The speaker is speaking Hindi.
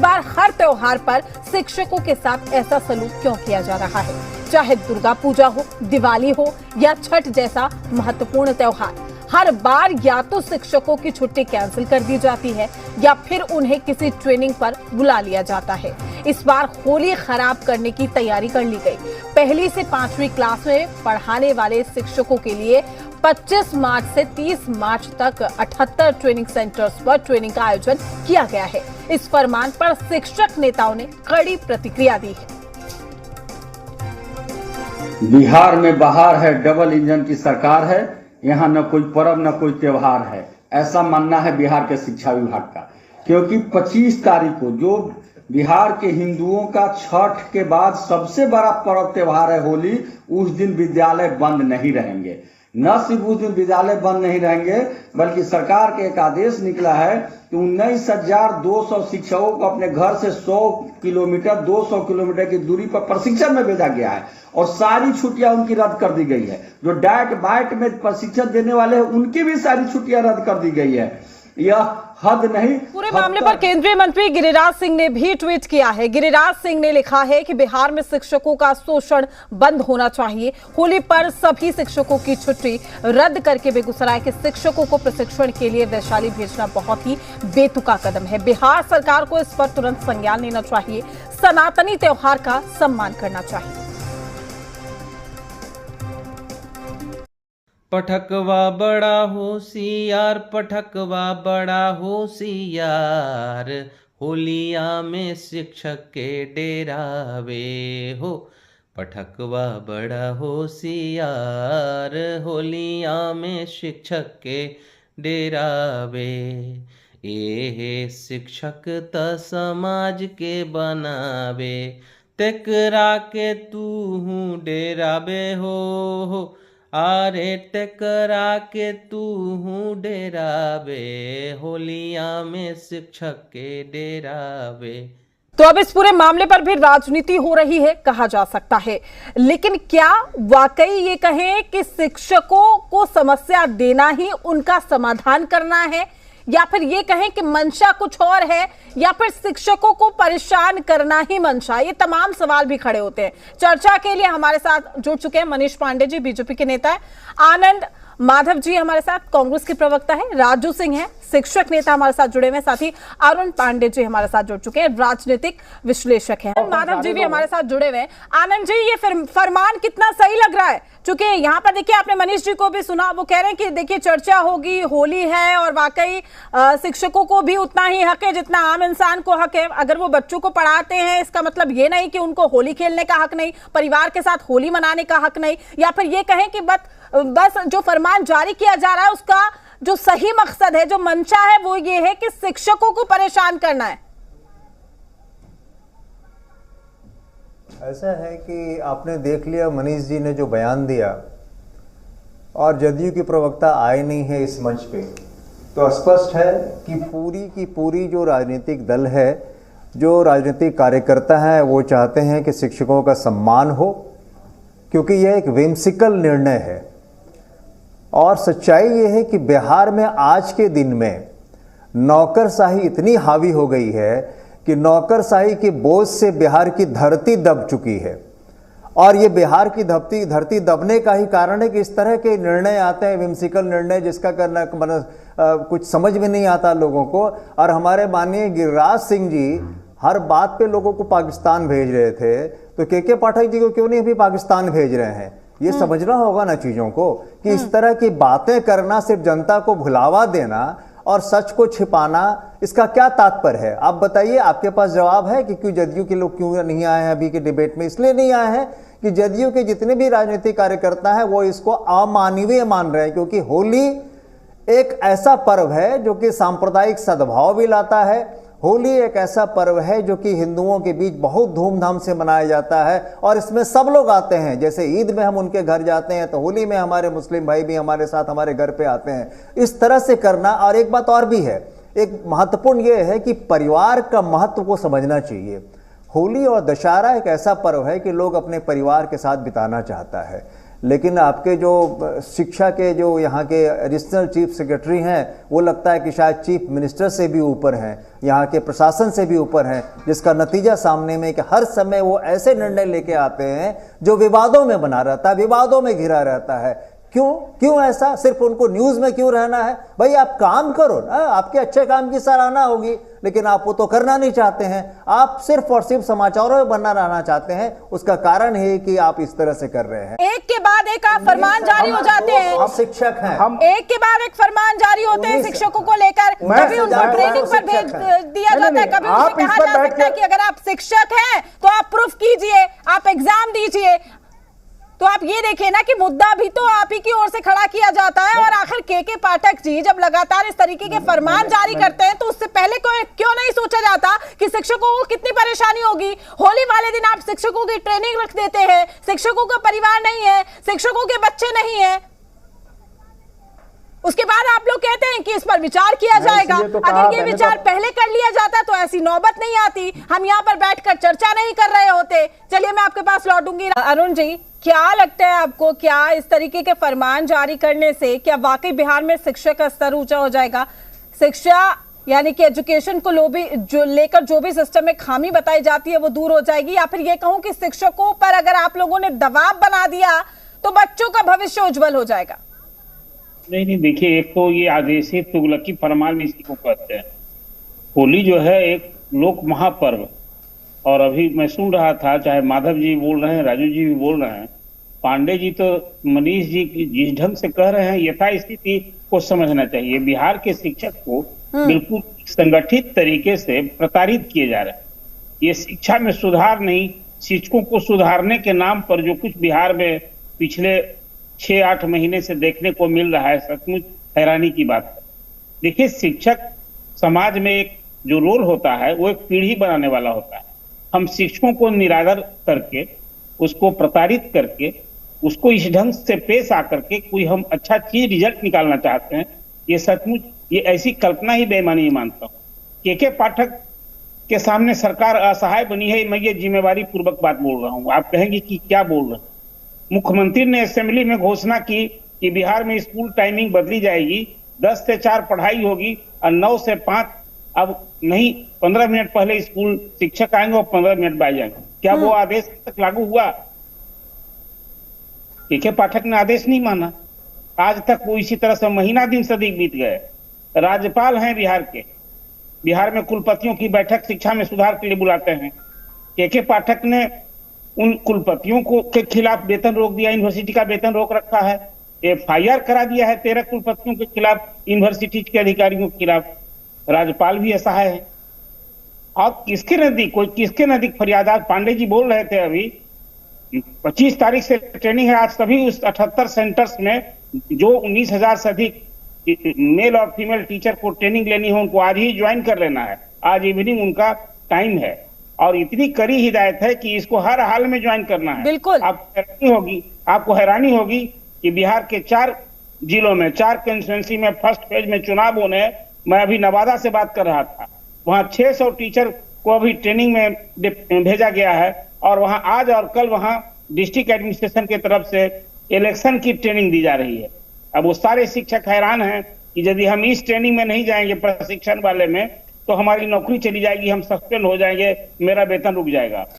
बार हर त्योहार पर शिक्षकों के साथ ऐसा सलूक क्यों किया जा रहा है? चाहे दुर्गा पूजा हो, दिवाली हो या छठ जैसा महत्वपूर्ण त्योहार, हर बार या तो शिक्षकों की छुट्टी कैंसिल कर दी जाती है या फिर उन्हें किसी ट्रेनिंग पर बुला लिया जाता है। इस बार होली खराब करने की तैयारी कर ली गई। पहली से 5वीं क्लास में पढ़ाने वाले शिक्षकों के लिए 25 मार्च से 30 मार्च तक 78 ट्रेनिंग सेंटर्स पर ट्रेनिंग का आयोजन किया गया है। इस फरमान पर शिक्षक नेताओं ने कड़ी प्रतिक्रिया दी है। बिहार में बहार है, डबल इंजन की सरकार है, यहाँ न कोई पर्व न कोई त्योहार है, ऐसा मानना है बिहार के शिक्षा विभाग का। क्योंकि 25 तारीख को जो बिहार के हिंदुओं का छठ के बाद सबसे बड़ा पर्व त्योहार है होली, उस दिन विद्यालय बंद नहीं रहेंगे। न सिर्फ उस दिन विद्यालय बंद नहीं रहेंगे बल्कि सरकार के एक आदेश निकला है कि 19,200 शिक्षकों को अपने घर से 100 किलोमीटर 200 किलोमीटर की दूरी पर प्रशिक्षण में भेजा गया है और सारी छुट्टियां उनकी रद्द कर दी गई है। जो डाइट बाइट में प्रशिक्षण देने वाले हैं उनकी भी सारी छुट्टियां रद्द कर दी गई है। यह हद नहीं। पूरे मामले पर केंद्रीय मंत्री गिरिराज सिंह ने भी ट्वीट किया है। गिरिराज सिंह ने लिखा है कि बिहार में शिक्षकों का शोषण बंद होना चाहिए। होली पर सभी शिक्षकों की छुट्टी रद्द करके बेगूसराय के शिक्षकों को प्रशिक्षण के लिए वैशाली भेजना बहुत ही बेतुका कदम है। बिहार सरकार को इस पर तुरंत संज्ञान लेना चाहिए। सनातनी त्योहार का सम्मान करना चाहिए। पठकवा बड़ा होशियार, पठकवा बड़ा होशियार, होलिया में शिक्षक के डेरावे हो। पठकवा बड़ा होशियार, होलिया में शिक्षक के डेरावे। ए शिक्षक त समाज के बनावे, तेकरा के तू डेरावे हो। आरे टकरा के तू डेरावे, होलिया में शिक्षक के डेरावे। तो अब इस पूरे मामले पर भी राजनीति हो रही है कहा जा सकता है, लेकिन क्या वाकई ये कहें कि शिक्षकों को समस्या देना ही उनका समाधान करना है, या फिर ये कहें कि मंशा कुछ और है, या फिर शिक्षकों को परेशान करना ही मंशा? ये तमाम सवाल भी खड़े होते हैं। चर्चा के लिए हमारे साथ जुड़ चुके हैं मनीष पांडे जी, बीजेपी के नेता है, आनंद माधव जी हमारे साथ कांग्रेस के प्रवक्ता है, राजू सिंह है शिक्षक नेता हमारे साथ जुड़े हुए हैं, साथ ही अरुण पांडे जी हमारे साथ जुड़ चुके हैं, राजनीतिक विश्लेषक हैं। माधव जी भी हमारे साथ जुड़े हुए हैं। आनंद जी, ये फरमान कितना सही लग रहा है? क्योंकि यहाँ पर देखिए आपने मनीष जी को भी सुना, वो कह रहे हैं कि देखिए चर्चा होगी, होली है और वाकई शिक्षकों को भी उतना ही हक है जितना आम इंसान को हक है। अगर वो बच्चों को पढ़ाते हैं इसका मतलब ये नहीं कि उनको होली खेलने का हक नहीं, परिवार के साथ होली मनाने का हक नहीं, या फिर ये कहें कि बस जो फरमान जारी किया जा रहा है उसका जो सही मकसद है, जो मंशा है, वो ये है कि शिक्षकों को परेशान करना है। ऐसा है कि आपने देख लिया मनीष जी ने जो बयान दिया, और जदयू की प्रवक्ता आए नहीं है इस मंच पे, तो स्पष्ट है कि पूरी की पूरी जो राजनीतिक दल है, जो राजनीतिक कार्यकर्ता हैं, वो चाहते हैं कि शिक्षकों का सम्मान हो, क्योंकि यह एक whimsical निर्णय है। और सच्चाई ये है कि बिहार में आज के दिन में नौकरशाही इतनी हावी हो गई है कि नौकरशाही के बोझ से बिहार की धरती दब चुकी है। और ये बिहार की धरती दबने का ही कारण है कि इस तरह के निर्णय आते हैं, whimsical निर्णय, जिसका करना कुछ समझ में नहीं आता लोगों को। और हमारे माननीय गिरिराज सिंह जी हर बात पे लोगों को पाकिस्तान भेज रहे थे, तो के पाठक जी को क्यों नहीं अभी पाकिस्तान भेज रहे हैं? ये समझना होगा ना चीजों को, कि इस तरह की बातें करना, सिर्फ जनता को भुलावा देना और सच को छिपाना, इसका क्या तात्पर्य है? आप बताइए, आपके पास जवाब है कि क्यों जदयू के लोग क्यों नहीं आए हैं अभी के डिबेट में? इसलिए नहीं आए हैं कि जदयू के जितने भी राजनीतिक कार्यकर्ता हैं वो इसको अमानवीय मान रहे हैं, क्योंकि होली एक ऐसा पर्व है जो कि सांप्रदायिक सद्भाव भी लाता है। होली एक ऐसा पर्व है जो कि हिंदुओं के बीच बहुत धूमधाम से मनाया जाता है, और इसमें सब लोग आते हैं। जैसे ईद में हम उनके घर जाते हैं, तो होली में हमारे मुस्लिम भाई भी हमारे साथ हमारे घर पे आते हैं। इस तरह से करना। और एक बात और भी है, एक महत्वपूर्ण ये है कि परिवार का महत्व को समझना चाहिए। होली और दशहरा एक ऐसा पर्व है कि लोग अपने परिवार के साथ बिताना चाहता है, लेकिन आपके जो शिक्षा के जो यहाँ के एडिशनल चीफ सेक्रेटरी हैं वो लगता है कि शायद चीफ मिनिस्टर से भी ऊपर हैं, यहाँ के प्रशासन से भी ऊपर हैं, जिसका नतीजा सामने में कि हर समय वो ऐसे निर्णय लेके आते हैं जो विवादों में बना रहता है, विवादों में घिरा रहता है। क्यों ऐसा? सिर्फ उनको न्यूज में क्यों रहना है? भाई आप काम करो ना, आपके अच्छे काम की सराहना होगी, लेकिन आप वो तो करना नहीं चाहते हैं। आप सिर्फ और सिर्फ समाचारों में बना रहना चाहते हैं। उसका कारण है कि आप इस तरह से कर रहे हैं। एक के बाद एक फरमान जारी हो जाते हैं। हम शिक्षक हैं, एक के बाद एक फरमान जारी होते हैं शिक्षकों को लेकर। कभी उनको ट्रेनिंग पर भेज दिया जाता है, कभी उनसे कहा जा सकता है कि अगर आप शिक्षक हैं तो आप प्रूफ कीजिए, आप एग्जाम दीजिए। तो आप ये देखिए ना कि मुद्दा भी तो आप ही की ओर से खड़ा किया जाता है। और आखिर के पाठक जी जब लगातार इस तरीके के फरमान जारी करते हैं तो उससे पहले क्यों नहीं सोचा जाता कि शिक्षकों को कितनी परेशानी होगी। होली वाले दिन आप शिक्षकों की ट्रेनिंग रख देते हैं, शिक्षकों का परिवार नहीं है, शिक्षकों के बच्चे नहीं है, उसके बाद आप लोग कहते हैं कि इस पर विचार किया जाएगा। अगर ये विचार पहले कर लिया जाता तो ऐसी नौबत नहीं आती, हम यहाँ पर बैठकर चर्चा नहीं कर रहे होते। चलिए मैं आपके पास लौटूंगी। अरुण जी, क्या लगता है आपको, क्या इस तरीके के फरमान जारी करने से क्या वाकई बिहार में शिक्षा का स्तर ऊंचा हो जाएगा? शिक्षा यानी कि एजुकेशन को लेकर जो भी सिस्टम में खामी बताई जाती है वो दूर हो जाएगी, या फिर ये कहूं कि शिक्षकों पर अगर आप लोगों ने दबाव बना दिया तो बच्चों का भविष्य उज्जवल हो जाएगा? नहीं, देखिए, एक तो ये आदेशित तुगलकी फरमान इसी को कहते हैं। होली जो है एक लोक महापर्व, और अभी मैं सुन रहा था, चाहे माधव जी बोल रहे हैं, राजू जी भी बोल रहे हैं, पांडे जी तो मनीष जी जिस ढंग से कह रहे हैं यथास्थिति को समझना चाहिए। बिहार के शिक्षक को बिल्कुल संगठित तरीके से प्रताड़ित किए जा रहे हैं। ये शिक्षा में सुधार नहीं, शिक्षकों को सुधारने के नाम पर जो कुछ बिहार में पिछले 6-8 महीने से देखने को मिल रहा है, सचमुच हैरानी की बात है। देखिए, शिक्षक समाज में एक जो रोल होता है वो एक पीढ़ी बनाने वाला होता है। हम शिक्षकों को निरादर करके, उसको प्रताड़ित करके, उसको इस ढंग से पेश आकर के कोई हम अच्छा चीज रिजल्ट निकालना चाहते हैं, ये सचमुच ये ऐसी कल्पना ही बेईमानी मानता हूँ। के पाठक के सामने सरकार असहाय बनी है, मैं ये जिम्मेवारी पूर्वक बात बोल रहा हूँ। आप कहेंगे कि क्या बोल रहे हैं? मुख्यमंत्री ने असेंबली में घोषणा की कि बिहार में स्कूल टाइमिंग बदली जाएगी, 10 से 4 पढ़ाई होगी और 9 से 5 अब नहीं, 15 मिनट पहले स्कूल शिक्षक आएंगे और 15 मिनट बाद जाएंगे। क्या वो आदेश तक लागू हुआ? के पाठक ने आदेश नहीं माना, आज तक वो इसी तरह से महीना दिन से अधिक बीत गए। राज्यपाल हैं बिहार के, बिहार में कुलपतियों की बैठक शिक्षा में सुधार के लिए बुलाते हैं। के पाठक ने उन कुलपतियों को के खिलाफ वेतन रोक दिया, यूनिवर्सिटी का वेतन रोक रखा है, FIR करा दिया है 13 कुलपतियों के खिलाफ, यूनिवर्सिटी के अधिकारियों के खिलाफ। राज्यपाल भी ऐसा है। और किसके नजदीक फरियाद? पांडे जी बोल रहे थे अभी 25 तारीख से ट्रेनिंग है। आज सभी उस 78 सेंटर्स में जो 19,000 से अधिक मेल और फीमेल टीचर को ट्रेनिंग लेनी है, उनको आज ही ज्वाइन कर लेना है। आज इवनिंग उनका टाइम है और इतनी कड़ी हिदायत है कि इसको हर हाल में ज्वाइन करना है। बिल्कुल। आपको हैरानी होगी कि बिहार के 4 जिलों में 4 कंस्टिट्यूएंसी में फर्स्ट फेज में चुनाव होने, मैं अभी नवादा से बात कर रहा था, वहां 600 टीचर को अभी ट्रेनिंग में भेजा गया है और वहां आज और कल वहां डिस्ट्रिक्ट एडमिनिस्ट्रेशन की तरफ से इलेक्शन की ट्रेनिंग दी जा रही है। अब वो सारे शिक्षक हैरान हैं कि यदि हम इस ट्रेनिंग में नहीं जाएंगे प्रशिक्षण वाले में तो हमारी नौकरी चली जाएगी, हम सस्पेंड हो जाएंगे, मेरा वेतन रुक जाएगा।